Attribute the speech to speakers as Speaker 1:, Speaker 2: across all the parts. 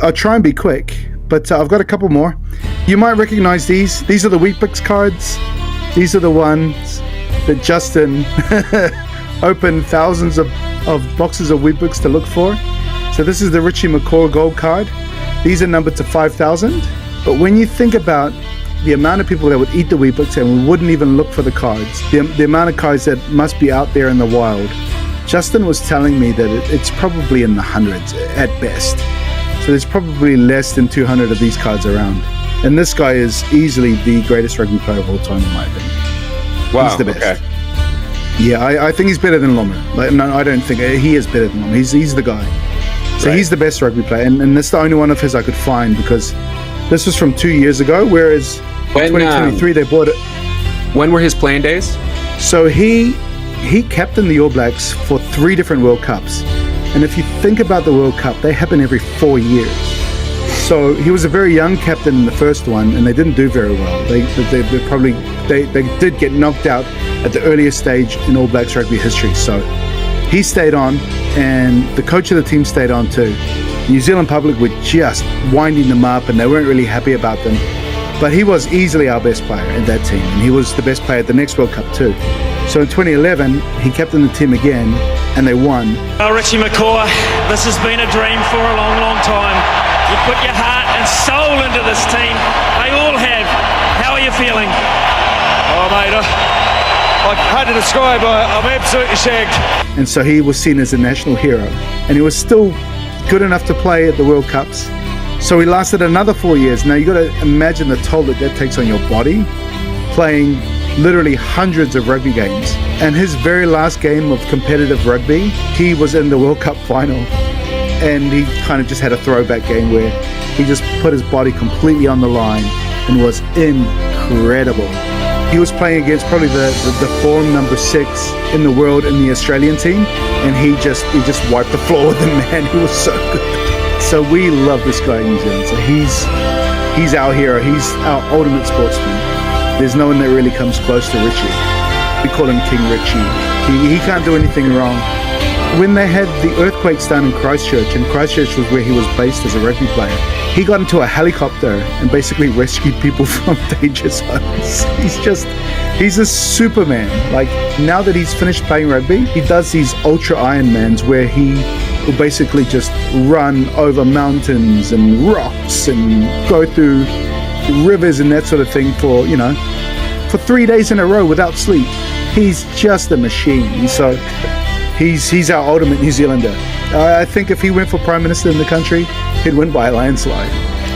Speaker 1: I'll try and be quick, but I've got a couple more. You might recognize these. These are the Weet-Bix cards. These are the ones that Justin opened thousands of boxes of Weet-Bix to look for. So this is the Richie McCaw gold card. These are numbered to 5,000. But when you think about the amount of people that would eat the Weet-Bix and wouldn't even look for the cards, the amount of cards that must be out there in the wild, Justin was telling me that it's probably in the hundreds at best. So there's probably less than 200 of these cards around. And this guy is easily the greatest rugby player of all time, in my opinion.
Speaker 2: Wow,
Speaker 1: he's the best.
Speaker 2: Okay.
Speaker 1: Yeah, I think he's better than Lomer. No, I don't think. He is better than Lomer. He's the guy. So He's the best rugby player. And that's the only one of his I could find, because this was from 2 years ago, whereas in 2023 they bought it.
Speaker 2: When were his playing days?
Speaker 1: So he captained the All Blacks for 3 different World Cups. And if you think about the World Cup, they happen every 4 years. So he was a very young captain in the first one, and they didn't do very well. They did get knocked out at the earliest stage in All Blacks rugby history. So he stayed on, and the coach of the team stayed on too. New Zealand public were just winding them up, and they weren't really happy about them. But he was easily our best player in that team, and he was the best player at the next World Cup too. So in 2011, he captained the team again, and they won.
Speaker 3: Oh, Richie McCaw, this has been a dream for a long, long time. You put your heart and soul into this team. They all have. How are you feeling?
Speaker 4: Oh, mate, hard to describe. I'm absolutely shagged.
Speaker 1: And so he was seen as a national hero, and he was still good enough to play at the World Cups. So he lasted another 4 years. Now you got to imagine the toll that takes on your body, playing literally hundreds of rugby games. And his very last game of competitive rugby, he was in the World Cup final, and he kind of just had a throwback game where he just put his body completely on the line and was incredible. He was playing against probably the form number 6 in the world in the Australian team, and he just wiped the floor with him, man. He was so good. So we love this guy in New Zealand. So he's our hero. He's our ultimate sportsman. There's no one that really comes close to Richie. We call him King Richie. He can't do anything wrong. When they had the earthquakes down in Christchurch, and Christchurch was where he was based as a rugby player, he got into a helicopter and basically rescued people from danger zones. He's a superman. Like, now that he's finished playing rugby, he does these ultra Ironmans where he will basically just run over mountains and rocks and go through rivers and that sort of thing for 3 days in a row without sleep. He's just a machine. So he's our ultimate New Zealander. I think if he went for Prime Minister in the country, he'd win by a landslide.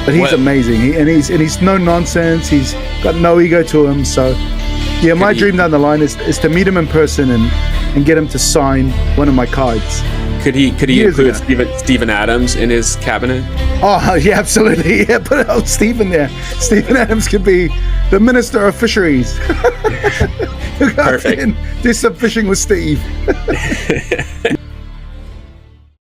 Speaker 1: But he's amazing. He's no nonsense. He's got no ego to him. So yeah, my dream down the line is to meet him in person and get him to sign one of my cards.
Speaker 2: Could he include Stephen Adams in his cabinet?
Speaker 1: Oh, yeah, absolutely. Yeah, put Stephen there. Stephen Adams could be the Minister of Fisheries.
Speaker 2: Perfect.
Speaker 1: Do some fishing with Steve.